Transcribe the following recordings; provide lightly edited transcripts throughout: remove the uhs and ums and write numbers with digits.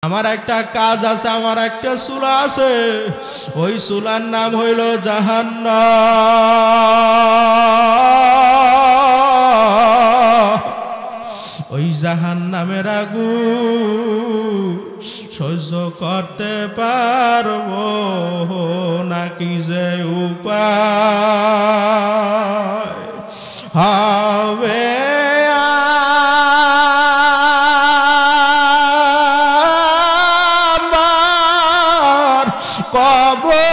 আমার একটা কাজ আছে, আমার একটা চুলা আছে, ওই চুলার নাম হইল জাহান্নাম। ওই জাহান্নামের আগুন সহ্য করতে পারবো নাকি যে উপায় হবে কবরে।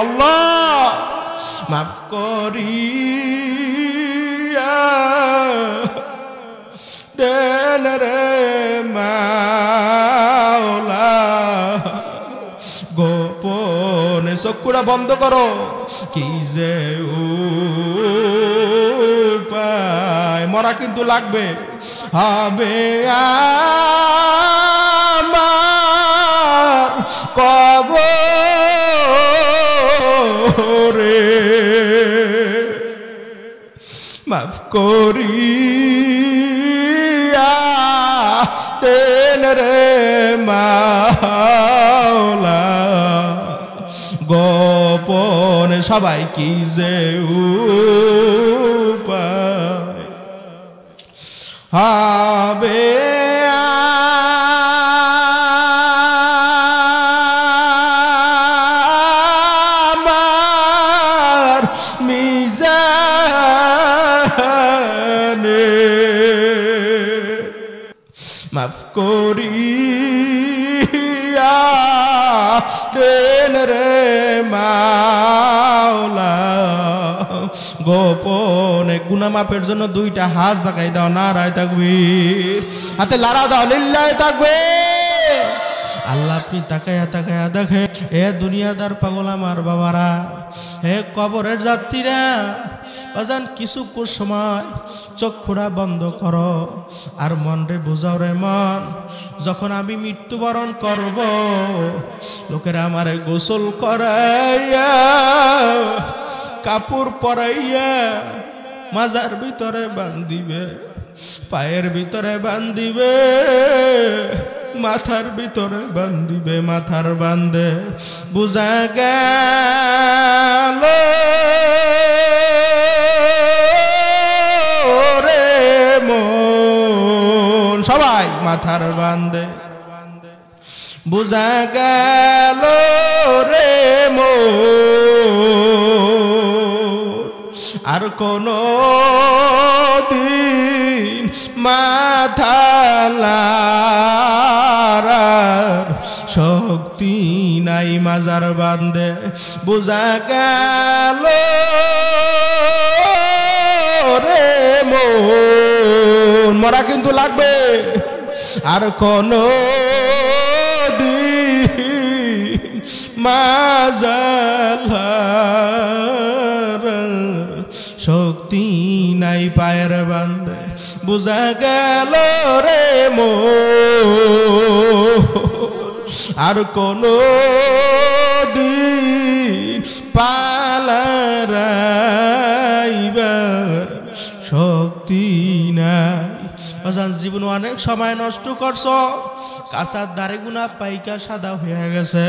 আল্লাহ মাফ করিয়া দেন রে মাওলা, গোপনে চক্ষুটা বন্ধ করো, কি যে উপায়, মরা কিন্তু লাগবে, হবে আমার কবরে। মাফ করিয়া দেন রে মাওলা, গোপনে সবাই কি যে উপায় হবে আমার মিজানে। মাফ করিয়া দেন রে মাওলা, গোপনে গুনাহ মাফের জন্য দুইটা হাত জাগাই দাও, নারায়ে তাকবীর, হাতে লাড়া দাও, লিল্লাহি তাকবীর। আল্লাহ আপনি তাকায়া তাকায়া দেখে, এ দুনিয়াদার পাগল আমার বাবারা, হে কবরের যাত্রীরা, বাজান কিছু সময় চক্ষুরা বন্ধ করো আর মন রে বোঝাও রে মন, যখন আমি মৃত্যুবরণ করব, লোকেরা আমারে গোসল করাইয়া কাপড় পরাইয়া মাজার ভিতরে বান্ধিবে, পায়ের ভিতরে বান্ধিবে, মাথার ভিতরে বান্ধিবে, মাথার বান্ধে বুঝা গেল রে মন, সবাই মাথার বান্ধে বুঝা গেল রে মন, আর কোনো দিন মাথা লাড়ার শক্তি নাই, মাজার বান্ধে বুঝা গেল রে মন, মরা কিন্তু লাগবে, আর কোনো দিন মাজার শক্তি নাই, পায়ের বান্ধে বুঝা গেল রে মন, আর কোনো দিন পালাইবার শক্তি নাই। জীবন অনেক সময় নষ্ট করছো, কাঁচার দাড়ি গুনা পাইকা সাদা হয়ে গেছে,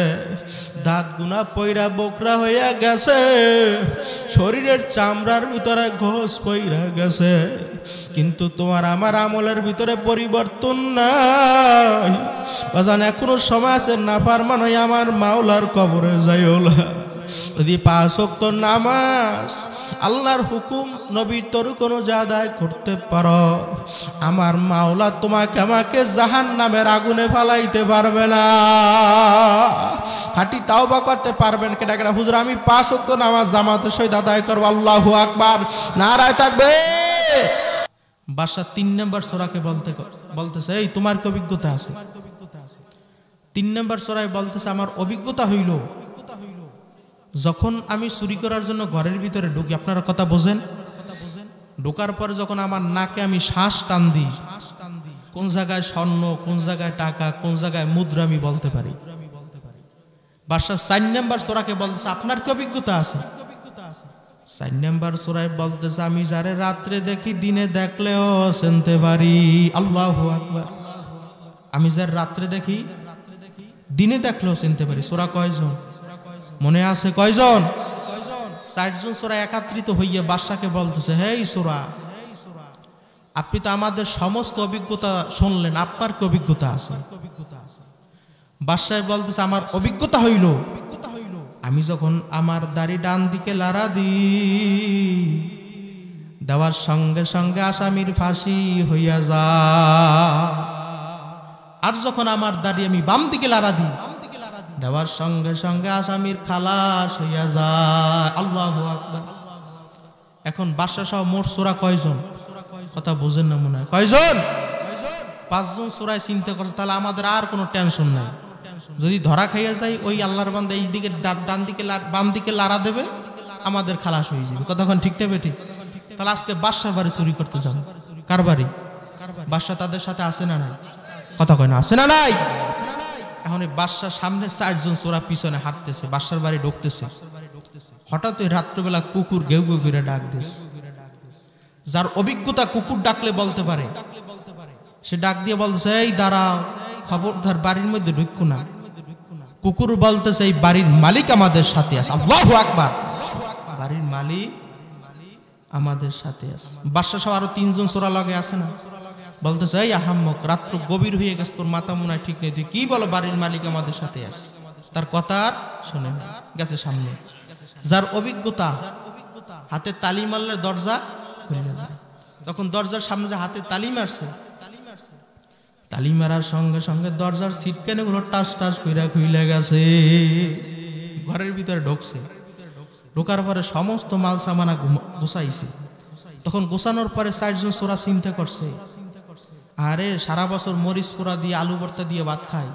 দাঁত গুনা পইরা বোকরা হয়ে গেছে, শরীরের চামড়ার ভিতরে ঘোষ পইরা গেছে, কিন্তু তোমার আমার আমলের ভিতরে পরিবর্তন নাই। বাজান এখনো সময় আছে, নাফরমান হয়ে আমার মাওলার কবরে যাইও না। যদি 5 ওয়াক্ত নামাজ আল্লাহর হুকুম নবীর তরিকা আদায় করতে পারো, আমার মাওলা তোমাকে আমাকে জাহান্নামের আগুনে ফালাইতে পারবে না। খাঁটি তাওবা করতে পারবেন কেটা কেটা, হুজুর আমি 5 ওয়াক্ত নামাজ জামাতের সহিত আদায় করব, আল্লাহু আকবার, নারায়ে তাকবীর। বাদশা 3 নম্বর সূরাকে বলতেছে, এই তোমার কি অভিজ্ঞতা আছে? 3 নম্বর সূরায় বলতেছে, আমার অভিজ্ঞতা হইল যখন আমি চুরি করার জন্য ঘরের ভিতরে ঢুকি, আপনারা কথা বোঝেন, ঢোকার পরে যখন আমার নাকে আমি শ্বাস টান দিই, কোন জায়গায় স্বর্ণ, কোন জায়গায় টাকা, কোন জায়গায় মুদ্রা আমি বলতে পারি। বাদশা 4 নম্বর সূরাকে বলতেছে, আপনার কি অভিজ্ঞতা আছে? 4 নম্বর সূরায় বলতেছে, আমি যারে রাত্রে দেখি দিনে দেখলেও চিনতে পারি। আল্লাহু আকবার। আমি যার রাত্রে দেখি দিনে দেখলেও চিনতে পারি। সূরা কয়জন মনে আছে? কয়জন? 60 জন সূরা একত্রিত হইয়া বাদশাকে বলতেছে, হে সূরা, আপনি তো আমাদের সমস্ত অভিজ্ঞতা শুনলেন, আপনার কি অভিজ্ঞতা আছে? বাদশাহ বলতেছে, আমার অভিজ্ঞতা হইল আমি যখন আমার দাড়ি ডান দিকে লাড়া দিই, দেওয়ার সঙ্গে সঙ্গে আসামির ফাঁসি হইয়া যায়। আর যখন আমার দাড়ি আমি বাম দিকে লাড়া দিই, দেওয়ার সঙ্গে সঙ্গে আসামির খালাস হইয়া যায়। আল্লাহু আকবার। এখন বাদশা সহ মোট সূরা কয়জন? কথা বুঝেন না মনে হয়? কয়জন? 5 জন সূরায় চিন্তা করছে, তাহলে আমাদের আর কোনো টেনশন নাই। যদি ধরা খাইয়া যায়, ওই আল্লাহর বান্দা এই দিকে ডান দিকে বাম দিকে লাড়া দেবে, আমাদের খালাস হয়ে যাবে। কতক্ষণ ঠিক নেবে? ঠিক। তাহলে আজকে বাদশার বাড়ি চুরি করতে যান। কার বাড়ি? বাদশা তাদের সাথে আছে না নাই? কথা কয় না, আছে না নাই? এখন এই বাদশার সামনে 4 জন চোরা পিছনে হাঁটতেছে, বাদশার বাড়ি ঢুকতেছে। হঠাৎ ওই রাত্রবেলা কুকুর ঘেউ ঘেউ করে ডাক দিয়েছে। যার অভিজ্ঞতা কুকুর ডাকলে বলতে পারে, সে ডাক দিয়ে বলতেছে, এই দাঁড়াও, খবরদার বাড়ির মধ্যে ঢুকো না। কুকুর বলতেছে, এই বাড়ির মালিক আমাদের সাথে আছে। আল্লাহু আকবার। বাড়ির মালিক আমাদের সাথে আছে। বাদশা সহ আরো 3 জন চোরা লগে আছে না, বলতেছে, এই আহাম্মক, রাত্র গভীর হয়ে গেছে, তোর মাথা মনে হয় ঠিক নেই, তুই কি বলো বাড়ির মালিক আমাদের সাথে আছে? তার কথা আর শোনে না, গেছে সামনে। যার অভিজ্ঞতা, হাতে তালি মারলে দরজা খুলে যায়। তখন দরজার সামনে যে হাতে তালি মারছে, তালি মারার সঙ্গে সঙ্গে দরজার সিটকানে গুলো টাস টাস কইরা খুইলা গেছে। ঘরের ভিতরে ঢুকছে, ঢোকার পরে সমস্ত মাল সামানা গুছাইছে। তখন গোছানোর পরে 4 জন চোরা চিন্তা করছে, আরে সারা বছর মরিচ পোড়া দিয়ে আলু ভর্তা দিয়ে ভাত খায়,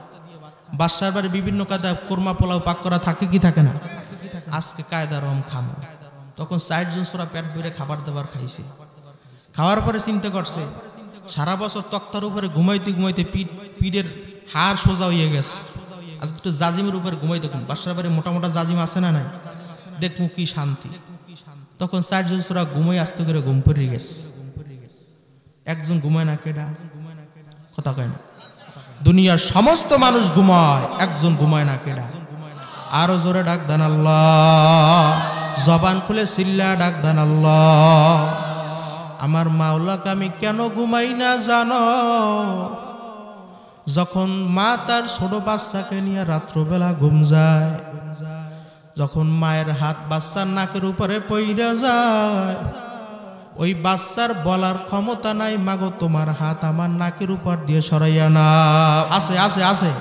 বাদশার বাড়ি বিভিন্ন কায়দা কোরমা পোলাও পাক করা থাকে কি থাকে না, আজকে কায়দা রম খাম। তখন 4 জন চোরা পেট ভরে খাবার দাবার খাইছে। খাওয়ার পরে চিন্তা করছে, সারা বছর তক্তার উপরে ঘুমাইতে ঘুমাইতে পিঠের হাড় সোজা হয়ে গেছে, আজকে একটু জাজিমের উপরে ঘুমাইতে। বাদশার বাড়ি মোটা মোটা জাজিম আছে না নাই, দেখবো কি শান্তি। তখন 4 জন চোরা ঘুমাই আস্তে করে ঘুম পড়ে গেছে। একজন ঘুমায় না, কেডা? কথা কয় না। দুনিয়ার সমস্ত মানুষ ঘুমায়, একজন ঘুমায় না, কেডা? আরো জোরে ডাক দেন আল্লাহ, জবান খুলে চিল্লা ডাক দেন আল্লাহ। আমার মাওলাকে আমি কেন ঘুমাই না জানো? যখন মা তার ছোট বাচ্চাকে নিয়ে রাত্রবেলা ঘুম যায়, যখন মায়ের হাত বাচ্চার নাকের উপরে পইরা যায়, ওই বাচ্চার বলার ক্ষমতা নাই, মাগো তোমার হাত আমার নাকের উপর দিয়ে সরাইয়া না। আছে আছে আছে।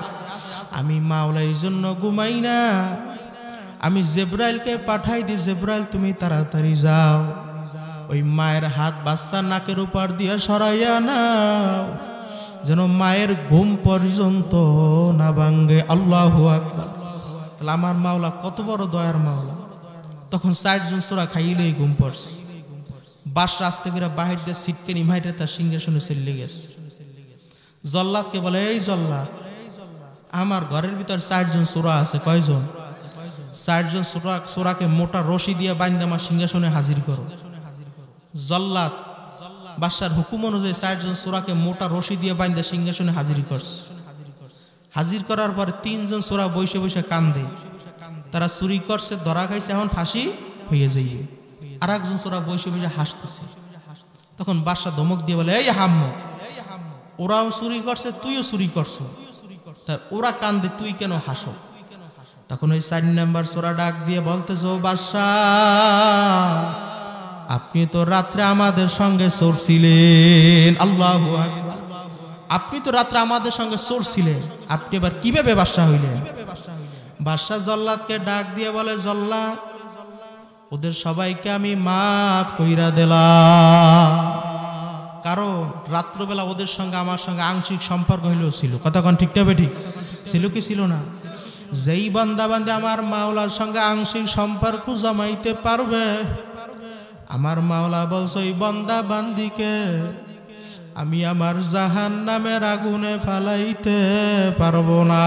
আমি মাওলা এই জন্য ঘুমাই না, আমি জিবরাইলকে পাঠাই দিই, জিবরাইল তুমি তাড়াতাড়ি যাও, ওই মায়ের হাত বাচ্চার নাকের উপর দিয়ে সরাইয়া নাও, যেন মায়ের ঘুম পর্যন্ত না ভাঙ্গে। আল্লাহু আকবার। তাহলে আমার মাওলা কত বড় দয়ার মাওলা। তখন 4 জন চোরা খাইলেই ঘুম পড়ছে। বাদশা আস্তে করে বাহির দিয়ে সিটকে নিমাইতে তার সিংহাসনে চলে গেছে। জল্লাদকে বলে, এই জল্লাদ, আমার ঘরের ভিতর 4 জন চোরা আছে। কয়জন? 4 জন চোরাকে মোটা রশি দিয়ে বাইন্ধে আমার সিংহাসনে হাজির করো। জল্লাদ বাদশার হুকুম অনুযায়ী 4 জন চোরাকে মোটা রশি দিয়ে বাইন্ধে সিংহাসনে হাজির করছে। হাজির করার পরে 3 জন চোরা বসে বসে কান্দে, তারা চুরি করছে, ধরা খাইছে, এখন ফাঁসি হয়ে যাইবে। আর একজন চোরা বসে বসে হাসতেছে। তখন বাদশা ধমক দিয়ে বলে, এই হাম্মক, ওরাও চুরি করছে, তুইও চুরি করছো, ওরা কান্দে, তুই কেন হাসো? তখন ওই 4 নাম্বার চোরা ডাক দিয়ে বলতেছে, ও বাদশা, আপনি তো রাত্রে আমাদের সঙ্গে চোর ছিলেন। আল্লাহু আকবার। আপনি তো রাত্রে আমাদের সঙ্গে চোর ছিলেন, আপনি এবার কিভাবে বাদশা হইলেন? বাদশা জল্লাদকে ডাক দিয়ে বলে, জল্লাদ, ওদের সবাইকে আমি মাফ কইরা দিলাম, কারণ রাত্রবেলা ওদের সঙ্গে আমার সঙ্গে আংশিক সম্পর্ক হইলেও ছিল। কতক্ষণ ঠিক না ঠিক ছিল কি ছিল না? যেই বান্দা বান্দে আমার মাওলার সঙ্গে আংশিক সম্পর্ক জমাইতে পারবে, আমার মাওলা বলছে ওই বান্দা বান্দিকে আমি আমার জাহান্নামের আগুনে ফালাইতে পারবো না।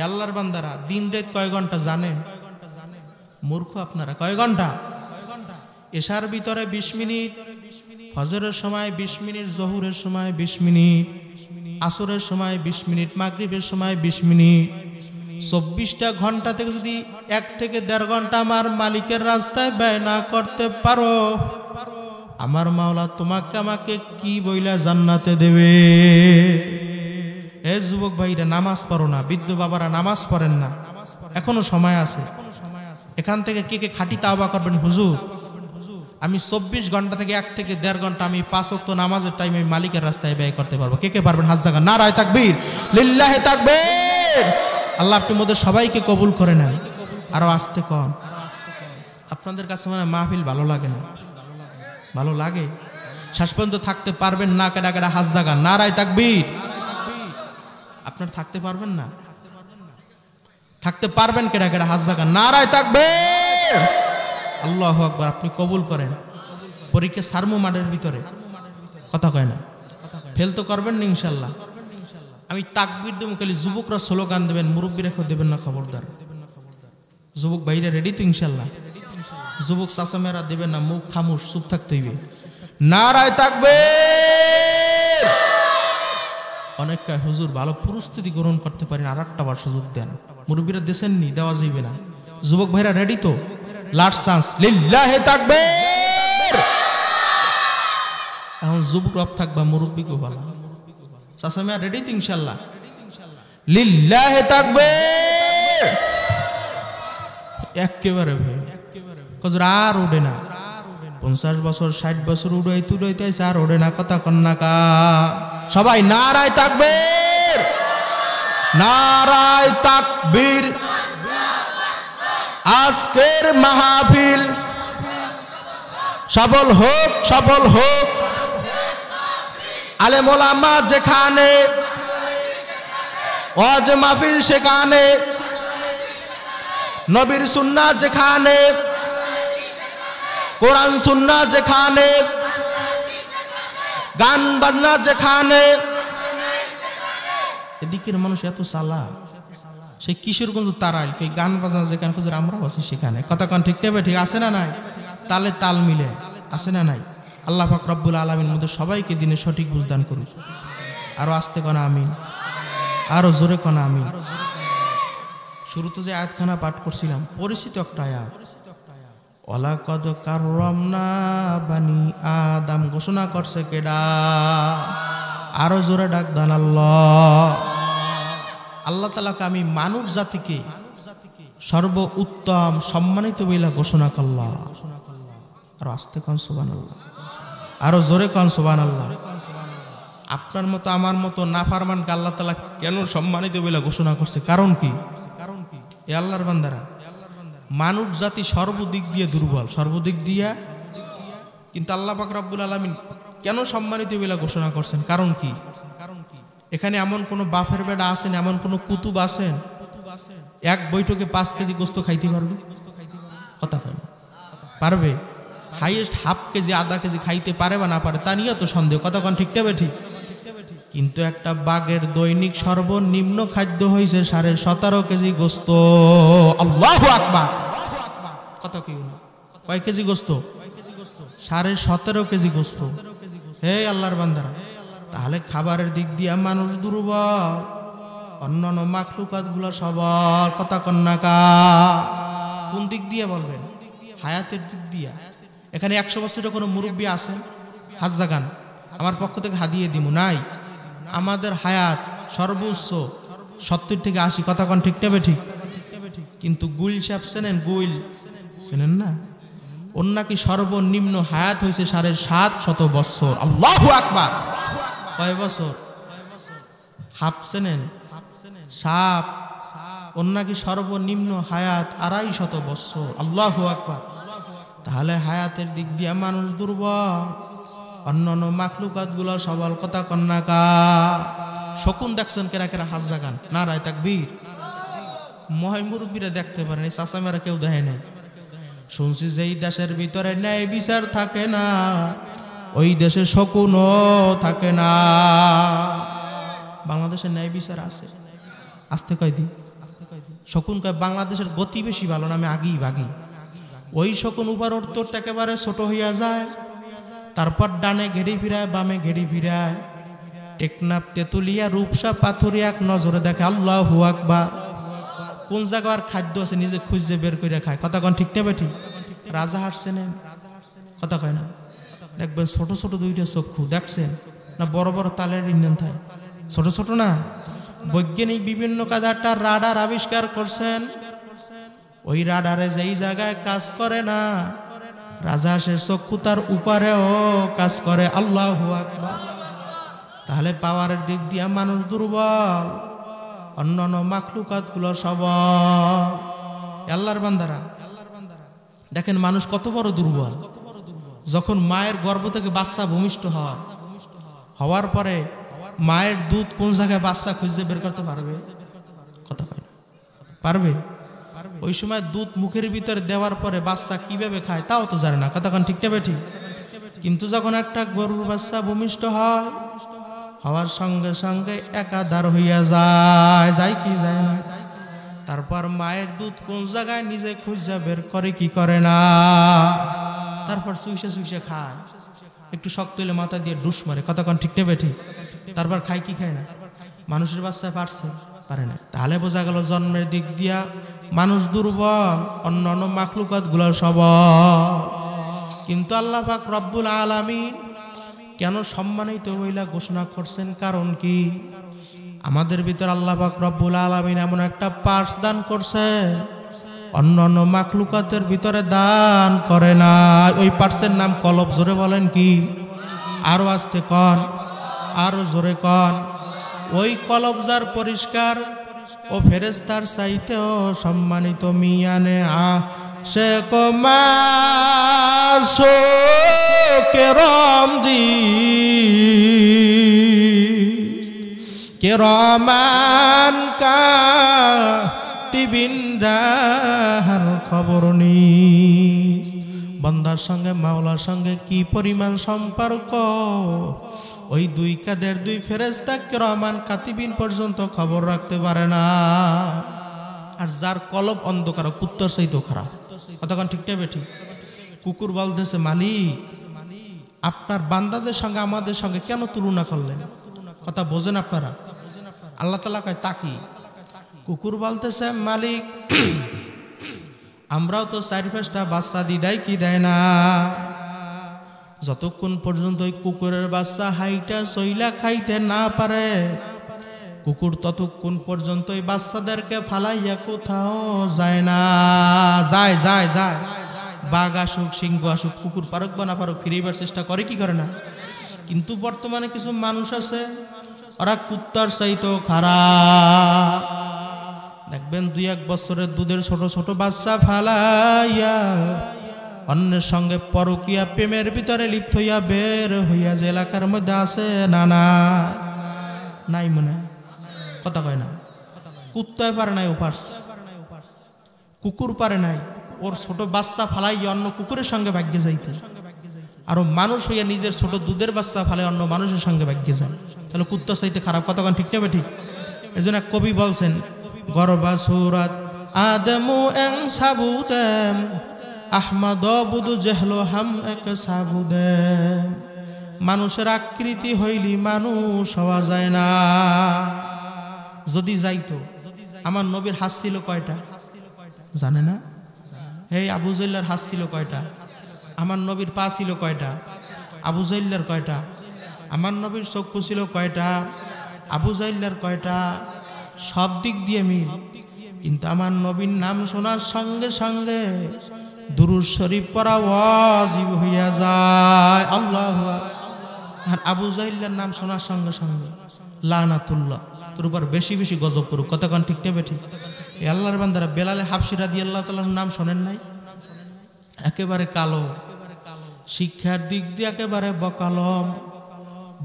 আল্লাহর বান্দারা দিন রাত কয় ঘন্টা জানেন? মূর্খ আপনারা। কয় ঘন্টা? এশার ভিতরে 20 মিনিট, ফজরের সময় 20 মিনিট, জোহরের সময় 20 মিনিট, আসরের সময় 20 মিনিট, মাগরিবের সময় 20 মিনিট, 24টা ঘন্টা থেকে যদি 1 থেকে 1.5 ঘন্টা আমার মালিকের রাস্তায় ব্যয় না করতে পারো, আমার মাওলা তোমাকে আমাকে কি বইলা জান্নাতে দেবে? এ যুবক ভাইরা, নামাজ পড়ো না, বৃদ্ধ বাবারা নামাজ পড়েন না, এখনো সময় আছে। এখান থেকে কে কে খাঁটি তাওবা করবেন? হুজুর, আমি 24 ঘন্টা থেকে 1 থেকে 1.5 ঘন্টা আমি 5 ওয়াক্ত নামাজের টাইমে মালিকের রাস্তায় ব্যয় করতে পারবো। কে কে পারবেন? হাত জাগান। নারায়ে তাকবীর, লিল্লাহি তাকবীর। আল্লাহ আপনি মধ্যে সবাইকে কবুল করে নেন। আরো আসতে কন। আপনাদের কাছে মানে মাহফিল ভালো লাগে না? ভালো লাগে? শেষ পর্যন্ত থাকতে পারবেন না? কেডা কেডা হাত জাগান। নারায়ে তাকবীর। আপনারা থাকতে পারবেন না? থাকতে পারবেন কেডা কেডা হাত জাগান। নারায়ে তাকবীর। আল্লাহু আকবার। আপনি কবুল করেন। পরীক্ষা সারমু মাঠের ভিতরে, কথা কয় না, ফেল তো করবেন না ইনশাল্লাহ। আমি তাকবীর দেবো, খালি যুবকরা স্লোগান দেবেন, মুরব্বীরা দেবেন না, খবরদার। যুবক ভাইরা রেডি তো ইনশাল্লাহ? যুবক চাচামেরা দেবেন না, মুখ খামুশ, চুপ থাকতে হইবে। নারায়ে তাকবীর। অনেক হুজুর ভালো প্রস্তুতি গ্রহণ করতে পারেন, আর একটা বার সুযোগ দেন। মুরব্বীরা দেশেননি, দেওয়া যাইবে না। যুবক ভাইরা রেডি তো? লাস্ট চান্স, লিল্লাহি তাকবীর। এখন যুবক রব থাকবা, মুরব্বী কো ভালো। চাচামেরা রেডি তো ইনশাল্লাহ? লিল্লাহি তাকবীর। একেবারে ভাই কজরা আর ওঠে না। 50 বছর 60 বছর উড়াইতে আর ওঠে না, কথা কন্যা কা। সবাই নারায়ে তাকবীর, নারায়ে তাকবীর। আজকের মাহফিল সফল হোক, সফল হোক। আলেম ওলামা যেখানে, ওয়াজ মাহফিল সেখানে, নবীর সুন্নাত যেখানে, কোরআন সুন্নাত যেখানে, গান বাজনা যেখানে। এদিকের মানুষ এত চালাক, সেই কিশোরগঞ্জ তারাইল এই গান বাজনা যেখানে খুঁজে আমরাও আছি সেখানে। কথা কন ঠিক নেবে? ঠিক আছে না নাই? তালে তাল মিলে আছে না নাই? আল্লাহ পাক রব্বুল আলামিন মধ্যে সবাইকে দিনে সঠিক বুঝদান করুন। আরো আস্তে কনা আমিন, আরো জোরে কনা আমিন। শুরুতে যে আয়াতখানা পাঠ করছিলাম, পরিচিত একটা আয়াত, ওয়ালাকাদ কাররামনা বানি আদম, ঘোষণা করছে কেডা? আরো জোরে ডাক দেন আল্লাহ। আল্লাহ তাআলাকে আমি মানব জাতিকে সর্ব উত্তম সম্মানিত বইলা ঘোষণা করলাম। আরো আস্তে কন সুবহানাল্লাহ, আরো জোরে কন সুবহানাল্লাহ। আপনার মতো আমার মতো নাফরমানকে আল্লাহ তাআলা কেন সম্মানিত বইলা ঘোষণা করছে? কারণ কি? এ আল্লাহর বান্দারা, মানব জাতি সর্বদিক দিয়ে দুর্বল, সর্বদিক দিয়া, কিন্তু আল্লাহ পাক রব্বুল আলামিন কেন সম্মানিত বইলা ঘোষণা করছেন? কারণ কি? এখানে এমন কোন বাফের বেড়া আছেন, এমন কোন কুতুব আছেন এক বৈঠকে 5 কেজি গোস্ত খাইতে পারবে? কথা কয় না। পারবে? হাইয়েস্ট হাফ কেজি, আধা কেজি খাইতে পারে বা না পারে তা নিয়ে তো সন্দেহ। কথা কন ঠিক নেবে? ঠিক। কিন্তু একটা বাঘের দৈনিক সর্বনিম্ন খাদ্য হয়েছে 17.5 কেজি গোস্ত। আল্লাহু আকবার। কথা কি? কয় কেজি গোস্ত? 17.5 কেজি গোস্ত। হে আল্লাহর বান্দারা, তাহলে খাবারের দিক দিয়ে মানুষ দুর্বল, অন্যান্য মাখলুকাত গুলো সবার। কথা কন্যা কা। কোন দিক দিয়ে বলবেন? হায়াতের দিক দিয়ে। এখানে 100 বছরের কোনো মুরব্বী আছেন? হাত জাগান, আমার পক্ষ থেকে হাদিয়ে দিব। নাই? আমাদের হায়াত সর্বোচ্চ 70 থেকে 80। কথা কন ঠিক নেবে? ঠিক। কিন্তু গুইল সাহেব চেনেন? গুইল চেনেন না? ওর নাকি সর্বনিম্ন হায়াত হয়েছে 750 বছর। আল্লাহু আকবার। কয় বছর? হাফ চেনেন? সাপ। ওর নাকি সর্বনিম্ন হায়াত 250 বছর। আল্লাহু আকবার। তাহলে হায়াতের দিক দিয়ে মানুষ দুর্বল, অন্যান্য মাখলুকাত গুলো সবল। কথা কন্যা কা। শকুন দেখছেন? কেরা কেরা হাত জাগান। নারায়ে তাকবীর। মহাই মুরব্বীরা দেখতে পারেন, এই চাচামেরা কেউ দেখে নাই। শুনছি যে এই দেশের ভিতরে ন্যায় বিচার থাকে না, ওই দেশে শকুনও থাকে না। বাংলাদেশের ন্যায় বিচার আছে? আসতে কয় দি। শকুন কয় বাংলাদেশের গতি বেশি ভালো না, আমি আগেই ভাগি। ওই শকুন উপর উত্তর একেবারে ছোট হইয়া যায়, তারপর ডানে ঘেড়ি ফিরায়, বামে ঘেড়ি ফিরায়, টেকনাফ তেতুলিয়া রূপসা পাথুরিয়া এক নজরে দেখে আল্লাহু আকবার। কোন জায়গার খাদ্য আছে নিজে খুঁজে বের করে খায়। কথা কন ঠিক না বেঠি? রাজা হাঁটছেন, কথা কয় না। দেখবেন ছোট ছোট দুইটা চক্ষু দেখছেন না, বড় বড় তালের ইন্ধন থাকে, ছোট ছোট না। বৈজ্ঞানিক বিভিন্ন কাজে একটা রাডার আবিষ্কার করছেন। ওই রাডারে যেই জায়গায় কাজ করে না, রাজহাঁসের চক্ষু তার উপরেও কাজ করে। আল্লাহু আকবার। তাহলে পাওয়ারের দিক দিয়া মানুষ দুর্বল, অন্যান্য মাখলুকাত গুলো সবল। আল্লাহর বান্দারা দেখেন মানুষ কত বড় দুর্বল। যখন মায়ের গর্ভ থেকে বাচ্চা ভূমিষ্ঠ হওয়ার পরে মায়ের দুধ কোন জায়গায় বাচ্চা খুঁজে বের করতে পারবে? কথা কয় না, পারবে? ওই সময় দুধ মুখের ভিতরে দেওয়ার পরে বাচ্চা কিভাবে খায় তাও তো জানে না। কথা কন ঠিক না বেঠি? কিন্তু যখন একটা গরুর বাচ্চা ভূমিষ্ঠ হয়, হওয়ার সঙ্গে সঙ্গে একাধার হইয়া যায় কি যায় না? তারপর মায়ের দুধ কোন জায়গায় নিজে খুঁজে বের করে কি করে না? তারপর সুইসে সুইসে খায়, একটু শক্ত হইলে মাথা দিয়ে ডুস মারে। কথা কন ঠিক না বেঠি? তারপর খায় কি খায় না? মানুষের বাচ্চা পারছে, পারে না। তাহলে বোঝা গেল জন্মের দিক দিয়া মানুষ দুর্বল, অন্যান্য মাখলুকাত গুলো সবল। কিন্তু আল্লাহ পাক রব্বুল আলামিন কেন সম্মানিত হইলা ঘোষণা করছেন? কারণ কি? আমাদের ভিতর আল্লাহ পাক রব্বুল আলামিন এমন একটা পার্স দান করছেন, অন্যান্য মাখলুকাতের ভিতরে দান করে না। ওই পার্সের নাম কলব। জোরে বলেন কি? আরো আস্তে কন, আরো জোরে কন। ওই কলব যার পরিষ্কার, ও ফেরেশতার চাইতেও সম্মানিত। মিয়ানে সে কমাসো কেরম জি কেরমান কাতিবিন রাহার খবর নিস। বান্দার সঙ্গে মাওলার সঙ্গে কি পরিমাণ সম্পর্ক, ওই দুই কাদের দুই ফেরেশতা কিরামান কাতিবিন পর্যন্ত খবর রাখতে পারে না। আর যার কলব অন্ধকার, কুত্তর চাইতেও খারাপ। কতক্ষণ ঠিকঠাক বেঠি? কুকুর বলতেছে, মালিক আপনার বান্দাদের সঙ্গে আমাদের সঙ্গে কেন তুলনা করলেন? কথা বোঝেন আপনারা? আল্লাহ তাআলা কয় তাকি। কুকুর বলতেছে, মালিক আমরাও তো 4-5টা বাচ্চা দেয় কি দেয় না? যতক্ষণ পর্যন্ত ওই কুকুরের বাচ্চা হাইটা চইলা খাইতে না পারে, কুকুর ততক্ষণ পর্যন্ত ওই বাচ্চাদেরকে ফালাইয়া কোথাও যায় না। যায় যায় যায় বাঘ আসুক, সিংহ আসুক, কুকুর পারুক বা না পারুক ফিরিবার চেষ্টা করে কি করে না? কিন্তু বর্তমানে কিছু মানুষ আছে, ওরা কুত্তার চাইতেও খারাপ। দেখবেন 2-1 বছরের দুধের ছোট ছোট বাচ্চা ফালাইয়া অন্যের সঙ্গে পরকিয়া প্রেমের ভিতরে লিপ্ত হইয়া বের হইয়া যে এলাকার মধ্যে আছে না না নাই মনে? কথা কয় না। কুত্তায় পারে নাই, ও পারস। কুকুর পারে নাই, ওর ছোট বাচ্চা ফালাইয়া অন্য কুকুরের সঙ্গে ভাগ্যে যাইতে। আর মানুষ হইয়া নিজের ছোট দুধের বাচ্চা ফালাই অন্য মানুষের সঙ্গে ভাগ্যে যায়। তাহলে কুত্তা চাইতে খারাপ। কতক্ষণ ঠিক নেবে ঠিক? এই জন্য কবি বলছেন, গরবা সুরাত আদমু এং সাবুদেম আহমদ বুদু জেহলো হাম এক সাবুদেম। মানুষের আকৃতি হইলি মানুষ হওয়া যায় না। যদি যাইতো, আমার নবীর হাত ছিল কয়টা জানে না? এই আবু জাহলের হাত ছিল কয়টা? আমার নবীর পা ছিল কয়টা? আবু জাহলের কয়টা? আমার নবীর চক্ষু ছিল কয়টা? আবু জাহলের কয়টা? সব দিক দিয়ে মিল। কিন্তু আমার নবীর নাম শোনার সঙ্গে সঙ্গে দুরূদ শরীফ পড়া ওয়াজিব হইয়া যায়। আল্লাহু আকবার। আর আবু জাহলের নাম শোনার সঙ্গে সঙ্গে লানাতুল্লাহ, তোর উপর বেশি বেশি গজব পড়ুক। কতক্ষণ ঠিক নেবে ঠিক? এই আল্লাহর বান্দারা বেলালে হাবশী রাদিয়াল্লাহু তাআলার নাম শোনেন নাই? একেবারে কালো, শিক্ষার দিক দিয়ে একেবারে বকালম,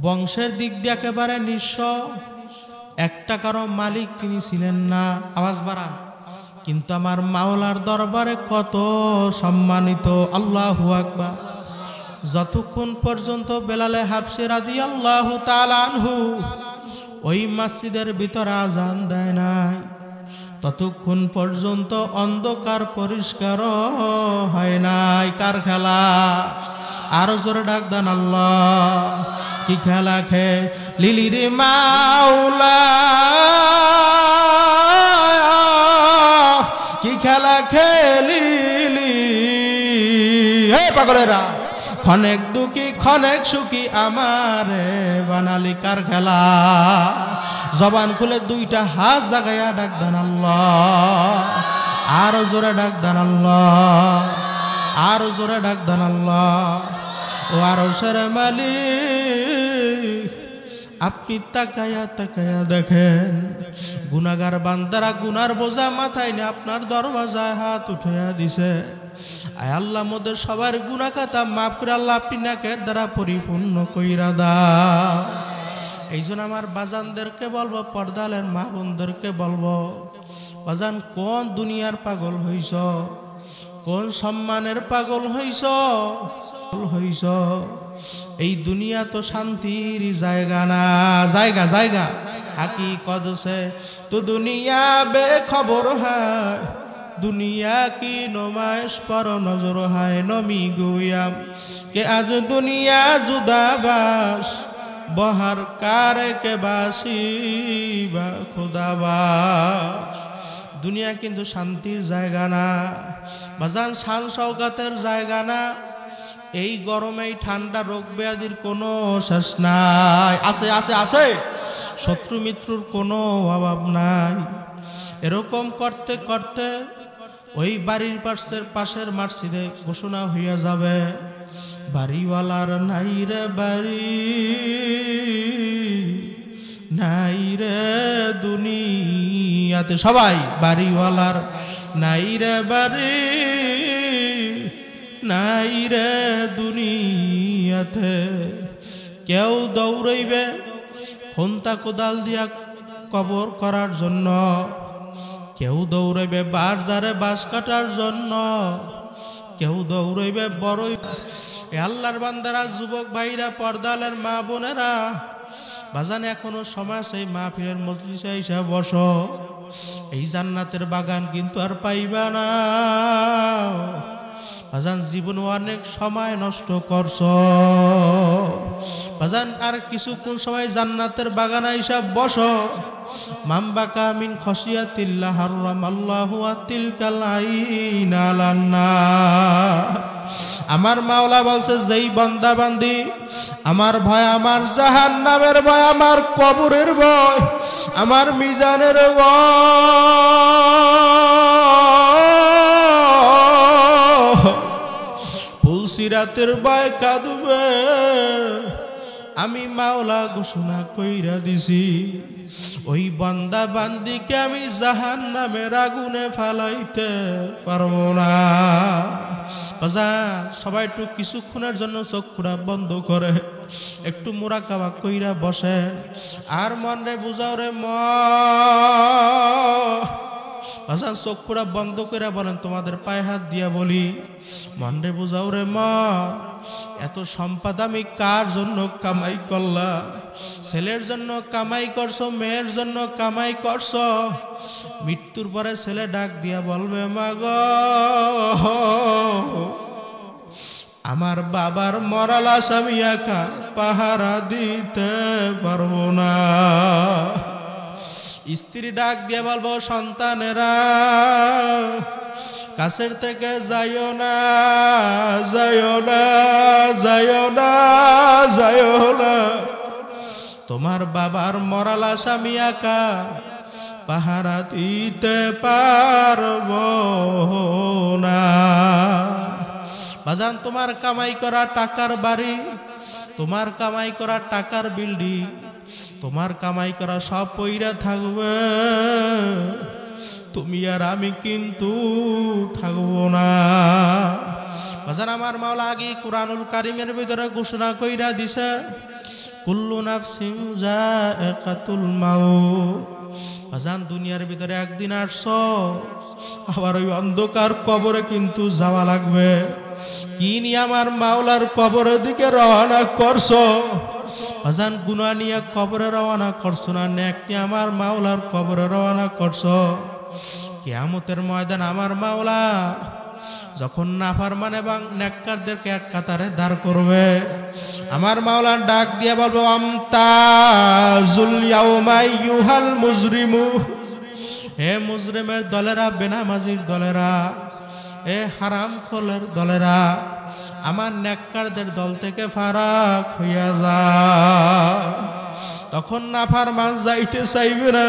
বংশের দিক দিয়ে একেবারে নিঃস্ব, একটা কারো মালিক তিনি ছিলেন না। আওয়াজ বাড়ান। কিন্তু আমার মাওলার দরবারে কত সম্মানিত। আল্লাহু আকবার। যতক্ষণ পর্যন্ত বেলালে হাবশী রাদিয়াল্লাহু তাআলা আনহু ওই মসজিদের ভিতরে আজান দেয় নাই, ততক্ষণ পর্যন্ত অন্ধকার পরিষ্কার হয় নাই। কার খেলা? আরো জোরে ডাক দেন আল্লাহ। কি খেলা লিলি রে মাওলা, কি খেলা খেলিলি হে পাগলেরা, ক্ষণেক দুঃখী ক্ষণেক সুখী আমারে বানালি কার খেলা। জবান খুলে দুইটা হাত জাগাইয়া ডাক দেন আল্লাহ, আরো জোরে ডাক দেন আল্লাহ, আরো জোরে ডাক দেন আল্লাহ। ও আরো সেরে মালিক, আপনি তাকায়া তাকায়া দেখেন গুনাহগার বান্দারা গুনার বোঝা মাথায় নিয়ে আপনার দরওয়াজায় হাত উঠাইয়া দিছে। আয় আল্লাহ, মোদের সবার গুনাহ খাতা মাফ করে আল্লাহ আপনি নাকের দ্বারা পরিপূর্ণ কইরা দাও। এই জন্য আমার বাজানদেরকে বলবো, পর্দালের মা বোনদেরকে বলবো, বাজান কোন দুনিয়ার পাগল হইছ, কোন সম্মানের পাগল হইছ, এই দুনিয়া তো শান্তির জায়গা না। জায়গা জায়গা হাকিকত সে তো দুনিয়া বেখবর হয়, দুনিয়া কি নমাইশ পর নজর হয়। নমি গুয়াম কে আজ দুনিয়া জুদাবাস, বহার কারে কে বাসি বা খুদাবাস। দুনিয়া কিন্তু শান্তির জায়গা না বাজান, শান শওকাতের জায়গা না। এই গরমে ঠান্ডা রোগ ব্যাধির কোনো শেষ নাই। আছে আছে আছে, শত্রু মিত্রুর কোনো অভাব নাই। এরকম করতে করতে ওই বাড়ির পাশের মসজিদে ঘোষণা হইয়া যাবে, বাড়িওয়ালার নাই রে বাড়ি, নাই রে দুনিয়াতে। সবাই বাড়িওয়ালার নাই রে বাড়ি, নাই রে দুনিয়াতে। কেউ দৌড়াইবে খন্তা কোদাল দিয়া কবর করার জন্য, কেউ দৌড়াইবে বাজারে বাঁশ কাটার জন্য, কেউ দৌড়াইবে বড়ই। আল্লাহর বান্দারা, যুবক ভাইরা, পর্দালের মা বোনেরা, বাজান এখনো সময় সেই মাহফিলের মজলিসে এসে বসো। এই জান্নাতের বাগান কিন্তু আর পাইবা না। বাজান জীবনে অনেক সময় নষ্ট করছো বাজান, আর কিছুক্ষণ সময় জান্নাতের বাগানে এসে বসো। মামবাকা মিন খসিয়াতিল্লাহ হারামাল্লাহু আতিলকাল আইনা লান্না। আমার মাওলা বলছে, যেই বান্দা বান্দি আমার ভয়, আমার জাহান্নামের ভয়, আমার কবরের ভয়, আমার মিজানের ভয়, পুলসিরাতের ভয় কাঁদবে, আমি মাওলা ঘোষণা কইরা দিছি, ওই বান্দা বান্দিকে আমি জাহান্নামের আগুনে ফালাইতে পারবো না। সবাই একটু কিছুক্ষণের জন্য চোখটা বন্ধ করে একটু মুরাকাবা কইরা বসেন, আর মন রে বুঝাও রে মন। চোখটা বন্ধ করে বলেন, তোমাদের পায়ে হাত দিয়া বলি, মন রে বুঝাও রে মন। এত সম্পদ আমি কার জন্য কামাই করলাম? ছেলের জন্য কামাই করছো, মেয়ের জন্য কামাই করছো। মৃত্যুর পরে ছেলে ডাক দিয়া বলবে, মা গো, আমার বাবার মরা লাশ আমি একা পাহারা দিতে পারবো না। স্ত্রী ডাক দিয়ে বলবো, সন্তানেরা কাছের থেকে যাইও না, যাইও না, যাইও না, যাইও না, তোমার বাবার মরা লাশ আমি একা পাহারা দিতে পারবো না। বাজান, তোমার কামাই করা টাকার বাড়ি, তোমার কামাই করা টাকার বিল্ডিং, তোমার কামাই করা সব পইরা থাকবে, তুমি আর আমি কিন্তু থাকবো না। বাজান, আমার মাওলা আগে কুরআনুল কারীমের ভিতরে ঘোষণা কইরা দিছে, কুল্লু নাফসিন যায়কাতুল মাউত। বাজান, দুনিয়ার ভিতরে একদিন আসছো, আবার ওই অন্ধকার কবরে কিন্তু যাওয়া লাগবে। কি নিয়ে আমার মাওলার কবরের দিকে রওনা করছো? বাজান, গুনাহ নিয়ে কবরে রওনা করছো না, নেক নিয়ে আমার মাওলার কবরে রওনা করছো। কিয়ামতের ময়দান আমার মাওলা যখন নাফরমান এবং নেককারদেরকে এক কাতারে দাঁড় করবে আমার মাওলা ডাক দিয়ে বলবো আমতাজুল ইয়াউমা আইয়ুহাল মুজরিমু হে মুজরিমের দলেরা বেনামাজির দলেরা এ হারাম খোলের দলেরা আমার নেককারদের দল থেকে ফারাক হইয়া যা তখন নাফরমান যাইতে চাইবে না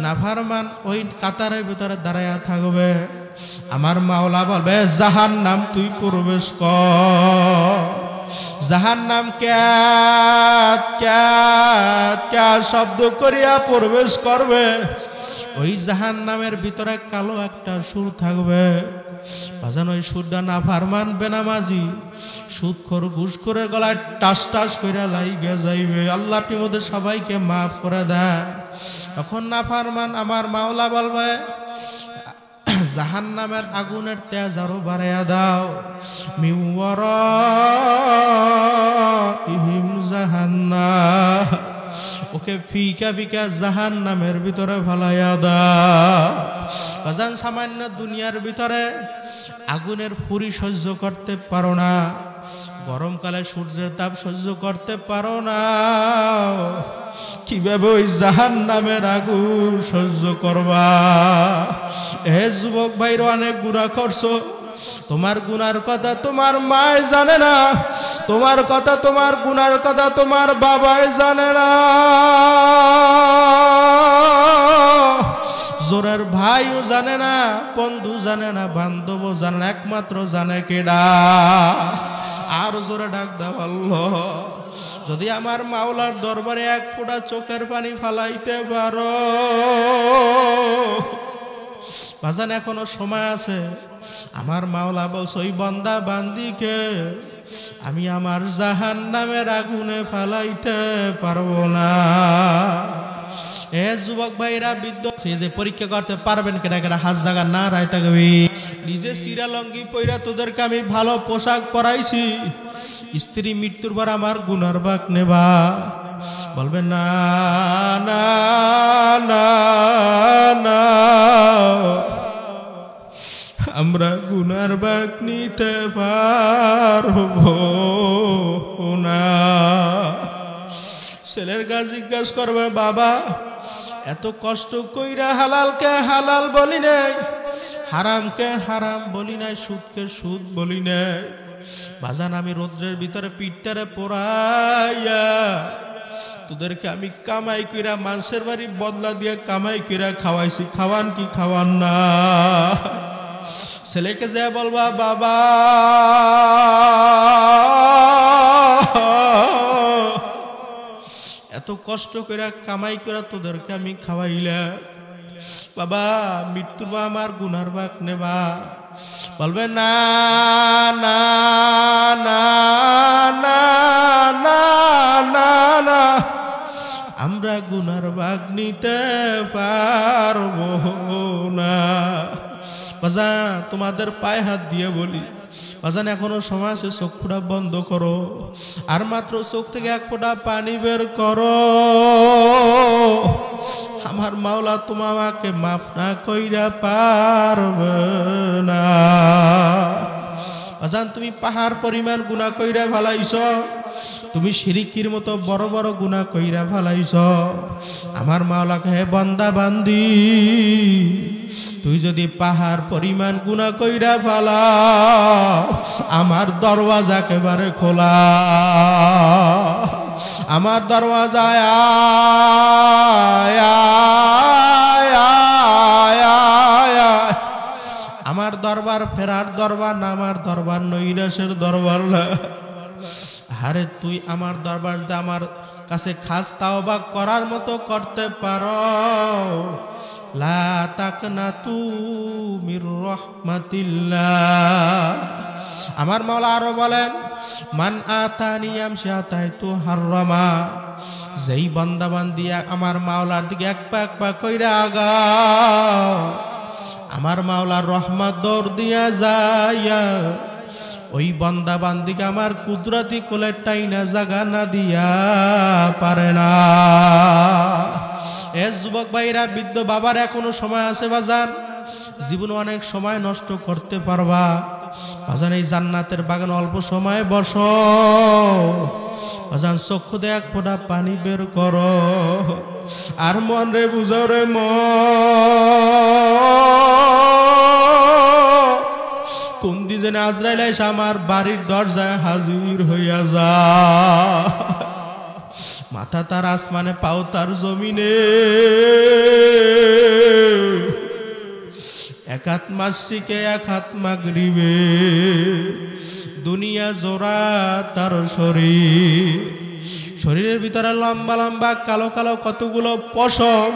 নাফরমান ওই কাতারের ভিতরে দাঁড়ায়া থাকবে আমার মাওলা বলবে জাহান্নাম তুই প্রবেশ কর জাহান্নাম ক্যাত ক্যাত ক্যাত শব্দ করিয়া প্রবেশ করবে ওই জাহান্নামের ভিতরে কালো একটা সুর থাকবে বাজান ওই সুরটা নাফরমান বেনামাজি সুদখোর ঘুষখোরের গলায় টাস টাস কইরা লাইগা যাইবে আল্লাহ আপনি ওদের সবাইকে মাফ করে দেন তখন নাফরমান আমার মাওলা বলবে জাহান্নামের আগুনের তেজ আরো বাড়াইয়া দাও মিওয়ারাইহিম জাহান্নাম ওকে ফিকা ফিকা জাহান্নামের ভিতরে ফেলাইয়া দাও বাজান সামান্য দুনিয়ার ভিতরে আগুনের ফুরি সহ্য করতে পারো না গরমকালে সূর্যের তাপ সহ্য করতে পারো না কিভাবে ওই জাহান্নামের আগুন সহ্য করবা এ যুবক ভাইরা অনেক গুনাহ করছো তোমার গুনার কথা তোমার মায় জানে না তোমার কথা তোমার গুনার কথা তোমার বাবাই জানে না জোরের ভাইও জানে না বন্ধু জানে না বান্ধবও জানে না একমাত্র জানে কেডা আর জোরে ডাক দাও আল্লাহ যদি আমার মাওলার দরবারে এক ফোঁটা চোখের পানি ফালাইতে পারো বাজান এখনো সময় আছে আমার মাওলা বলছে ওই বান্দা বান্দিকে আমি আমার জাহান্নামের আগুনে ফালাইতে পারবো না এ যুবক ভাইরা বৃদ্ধ যে পরীক্ষা করতে পারবেন কেনা কেনা হাত জায়গা না রায়তা গবি নিজে সিরা লঙ্গি পইরা তোদেরকে আমি ভালো পোশাক পরাইছি স্ত্রী মৃত্যুর পর আমার গুনার ভাগ নেবা বলবে না না না না আমরা গুনার ভাগ নিতে পারবো না ছেলের কাছে জিজ্ঞাসা করবে বাবা এত কষ্ট কইরা হালালকে হালাল বলি নাই হারামকে হারাম বলি নাই সুদকে সুদ বলি নাই বাজান আমি রোদ্রের ভিতরে পিঠটারে পোড়াইয়া তোদেরকে আমি কামাই কইরা মানুষের বাড়ি বদলা দিয়ে কামাই কইরা খাওয়াইছি খাওয়ান কি খাওয়ান না ছেলেকে যে বলবা বাবা এত কষ্ট করে কামাই করে তোদেরকে আমি খাওয়াইলা বাবা মৃত্যুর বা আমার গুনার ভাগ নেবা বলবে না না না না না না না আমরা গুনার ভাগ নিতে পারবো না বাজান তোমাদের পায়ে হাত দিয়ে বলি বাজান এখনো সময় আছে চক্ষুটা বন্ধ করো আর মাত্র চোখ থেকে এক ফোঁটা পানি বের করো আমার মাওলা তোমাকে মাফ না কইরা পারবে না বাজান তুমি পাহাড় পরিমাণ গুনাহ কইরা ফেলাইছ তুমি শিরিকির মতো বড় বড় গুনাহ কইরা ফেলাইছ আমার মাওলাকে হে বান্দা বান্দি তুই যদি পাহাড় পরিমাণ গুনাহ কইরা ফেলাও আমার দরওয়াজা একেবারে খোলা আমার দরওয়াজায় আমার দরবার ফেরার দরবার না আমার দরবার নৈরাশের দরবার না আরে তুই আমার দরবার আমার কাছে খাস তাওবা করার মতো করতে পারো লা তাকনাতু মির রাহমাতিল্লাহ আমার মাওলা আরো বলেন মান আতানি আমশি আতাইতু হাররামা যেই বান্দা বান্দি আমার মাওলার দিকে এক পা কইরা আগাও আমার মাওলার রহমত দৌড় দিয়া যাইয়া ওই বান্দা বান্দিকে আমার কুদরতি কোলের টাইনা জাগা না দিয়া পারে না এ যুবক ভাইরা বৃদ্ধ বাবার এখনো সময় আছে বাজান জীবন অনেক সময় নষ্ট করতে পারবা বাজান এই জান্নাতের বাগান অল্প সময় বসো বাজান চক্ষু দিয়ে এক ফোঁটা পানি বের করো আর মন রে বুঝাও রে কোন দিন আজরাইল এসে আমার বাড়ির দরজায় হাজির হইয়া যা মাথা তার আসমানে পাও তার জমিনে এক হাত মাসিকে এক হাত মাগরিবে দুনিয়া জোড়া তার শরীরের ভিতরে লম্বা লম্বা কালো কালো কতগুলো পশম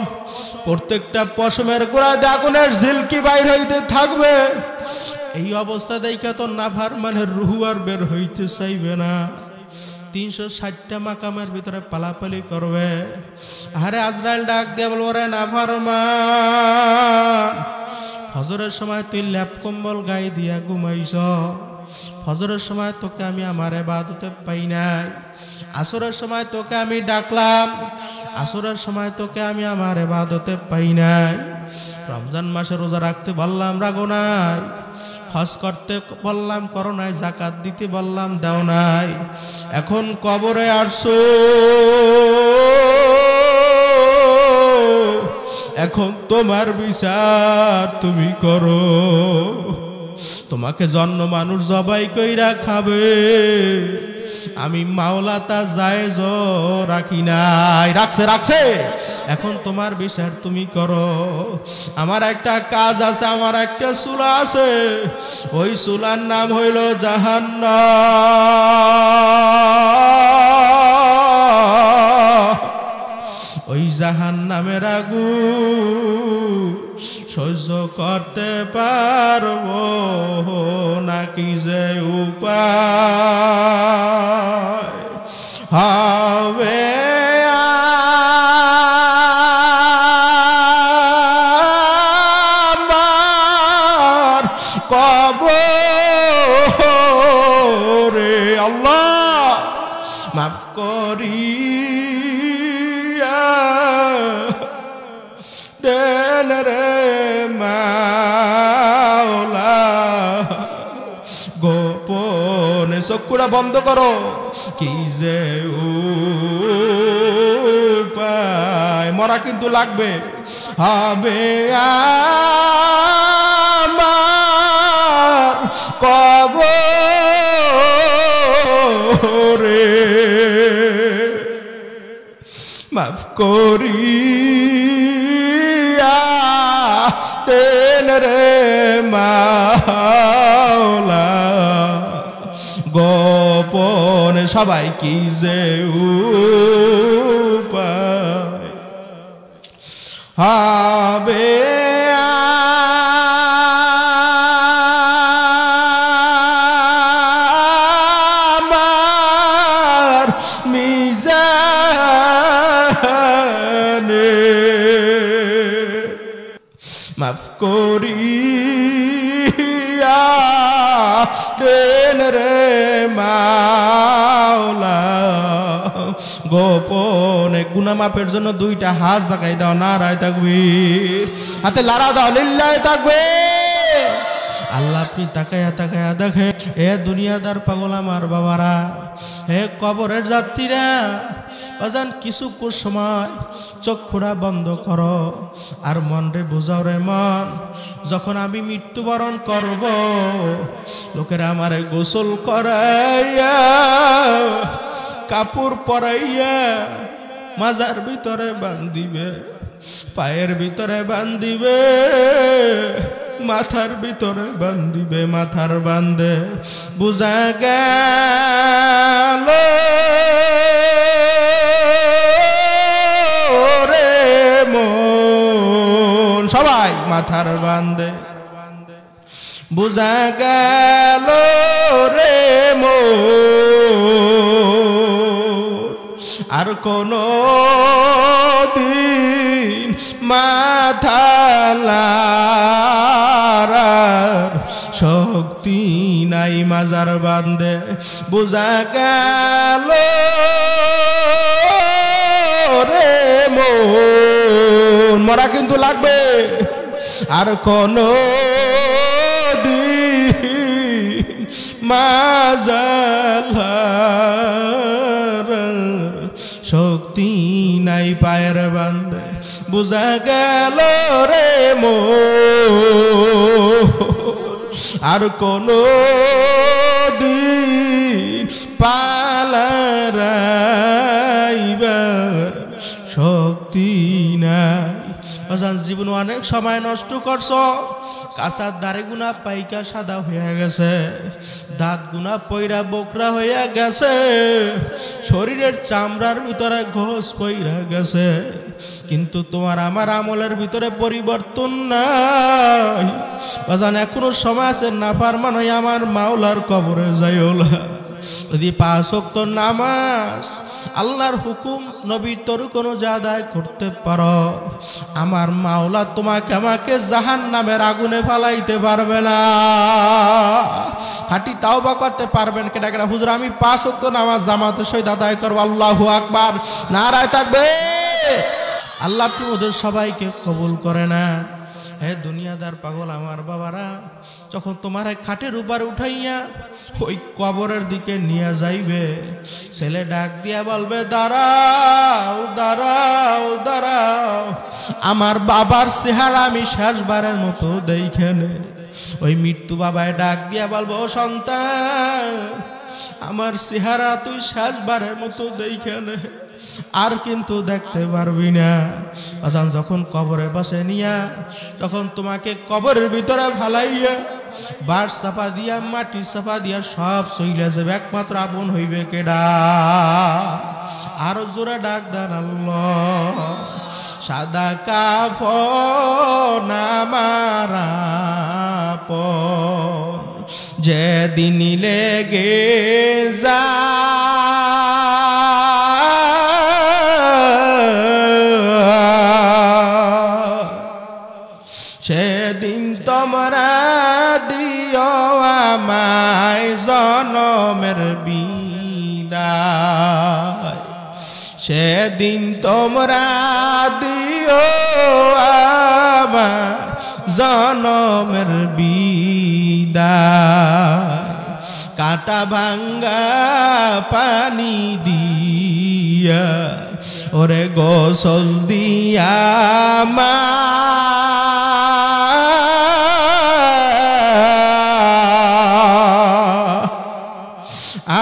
প্রত্যেকটা পশমের গোড়ায় আগুনের ঝিলকি বাইর হইতে থাকবে এই অবস্থা দেখে তো নাফরমানের রূহ আর বের হইতে চাইবে না 360টা মাকামের ভিতরে পালাপালি করবে আরে আজরাইল ডাক দিয়ে বলবো রে নাফরমান ফজরের সময় তুই ল্যাপ কম্বল গায়ে দিয়া ঘুমাইছ ফজরের সময় তোকে আমি আমার ইবাদতে পাই নাই আসরের সময় তোকে আমি ডাকলাম আসরের সময় তোকে আমি আমার ইবাদতে পাই নাই রমজান মাসে রোজা রাখতে বললাম রাখো নাই হজ করতে বললাম করো নাই যাকাত দিতে বললাম দাও নাই এখন কবরে আসছো এখন তোমার বিচার তুমি করো তোমাকে জন্ম মানুষ জবাই কইরা খাবে আমি মাওলা তা জায়েজ রাখি নাই রাখছে এখন তোমার বিচার তুমি করো আমার একটা কাজ আছে আমার একটা চুলা আছে ওই চুলার নাম হইল জাহান্নাম ওই জাহান্নামের আগুন সহ্য করতে পারবো নাকি যে উপায় হবে আমার কবরে আল্লাহ মাফ করিয়া দেন রে মাওলা গোপনে চক্ষুটা বন্ধ করো কি যে উপায় মরা কিন্তু লাগবে হবে আমার কবরে মাফ করিয়া দেন রে মাওলা গোপনে সবাই কি যে উপায় হবে আমার মিজানে মাফ করিয়া দেন রে মাওলা গোপনে গুনাহ মাফের জন্য দুইটা হাত জাগাই দাও নারায়ে তাকবীর হাতে লাড়া দাও লিল্লাহি তাকবীর আল্লাহ আপনি তাকায়া তাকায়া দেখে এ দুনিয়াদার পাগল আমার বাবারা হে কবরের যাত্রীরা বাজান কিছু সময় চক্ষুটা বন্ধ করো আর মন রে বুঝাও রে মন যখন আমি মৃত্যুবরণ করব লোকেরা আমারে গোসল করাইয়া কাপড় পরাইয়া মাজার ভিতরে বান্ধিবে পায়ের ভিতরে বান্ধিবে মাথার ভিতরে বান্ধিবে মাথার বান্ধে বুঝা গেল রে মন সবাই মাথার বান্ধে বুঝা গেল রে মন আর কোনো দিন মাথা লাড়ার শক্তি নাই মাজার বান্ধে বুঝা গেল রে মন মরা কিন্তু লাগবে আর কোনো মাজালার শক্তি নাই পায়ের বান্দে বুঝা গেল রে মো আর কোন দিন পালারাইবার শক্তি নাই। আজান জীবন অনেক সময় নষ্ট করছো, কাঁচার দাড়ি গুনা পাইকা সাদা হয়ে গেছে, দাঁত গুনা পয়রা বোকরা হয়ে গেছে, শরীরের চামড়ার ভিতরে ঘোষ পয়রা গেছে, কিন্তু তোমার আমার আমলের ভিতরে পরিবর্তন নাই। আজান এখনো সময় আছে, নাফরমান হয়ে আমার মাওলার কবরে যাইও না। যদি 5 ওয়াক্ত নামাজ আল্লাহর হুকুম নবীর তরুণ আদায় করতে পারো, আমার মাওলা তোমাকে আমাকে জাহান্নামের আগুনে ফালাইতে পারবে না। খাঁটি তাওবা করতে পারবেন কেটা কেটা হুজুর আমি 5 ওয়াক্ত নামাজ জামাতের সহিত আদায় করবো, আল্লাহু আকবার, নারায়ে তাকবীর। আল্লাহ আপনি ওদের সবাইকে কবুল করে না। হে দুনিয়াদার পাগল আমার বাবারা, যখন তোমার খাটের উপর উঠাইয়া ওই কবরের দিকে নিয়ে যাইবে, ছেলে ডাক দিয়া বলবে দাঁড়াও দাঁড়াও দাঁড়াও, আমার বাবার চেহারা আমি শেষবারের মতো দেখেনে। ওই মৃত্যু বাবায় ডাক দিয়া বলবো ও সন্তান, আমার চেহারা তুই শেষবারের মতো দেখেনে, আর কিন্তু দেখতে পারবি না। আজান যখন কবরে বসে নিয়া, যখন তোমাকে কবরের ভিতরে ফালাইয়া বাঁশ চাপা দিয়া মাটি চাপা দিয়া সব চইলা যাবে, একমাত্র আপন হইবে কেডা? আরো জোরে ডাক দেন আল্লাহ। সাদা কাফন আমার আপন যেদিন লেগে যা, সেদিন তোমরা দিও আমায় জনমের বিদায়, সেদিন তোমরা দিও আমায় জনমের বিদায়। কাটা ভাঙ্গা পানি দিয়া ওরে গোসল দিয়া মা,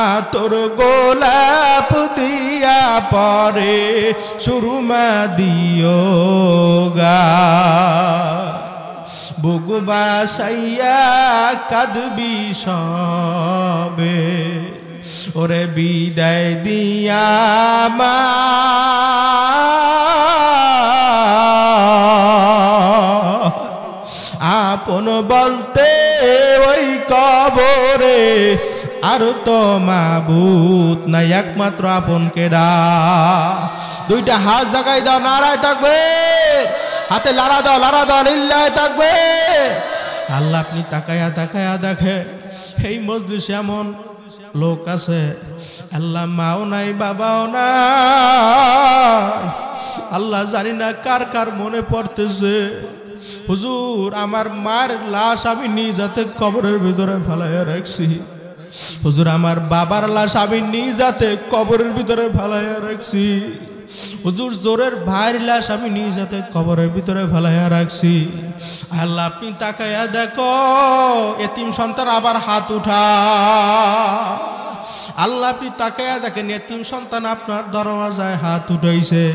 আতর গোলাপ দিয়া পরে সুরমা দিও গা, বুক বাসাইয়া কাঁদবি সবে ওরে বিদায় দিয়া মা। আপন বলতে ওই কবরে আর তো মাবুদ নাই, একমাত্র আপন কেডা? দুইটা হাত জাগাই দাও, নারায়ে তাকবীর, হাতে লাড়া দাও, লাড়া দাও, লিল্লাহি তাকবীর। আল্লাহ আপনি তাকায়া তাকায়া দেখে এই মজলিসে এমন লোক আছে, আল্লাহ মাও নাই বাবাও নাই, আল্লাহ জানি না কার কার মনে পড়তেছে হুজুর আমার মার লাশ আমি নিজ হাতে কবরের ভিতরে ফেলাইয়া রাখছি, হুজুর আমার বাবার লাশ আমি নিজ হাতে কবরের ভিতরে ফেলাইয়া রাখছি, হুজুর জোরের ভাইয়ের লাশ আমি নিজ হাতে কবরের ভিতরে ফেলাইয়া রাখছি। আল্লাহ আপনি তাকায়া দেখো এতিম সন্তান আবার হাত উঠা, আল্লাহ আপনি তাকায়া দেখেন এতিম সন্তান আপনার দরওয়াজায় হাত উঠাইছে।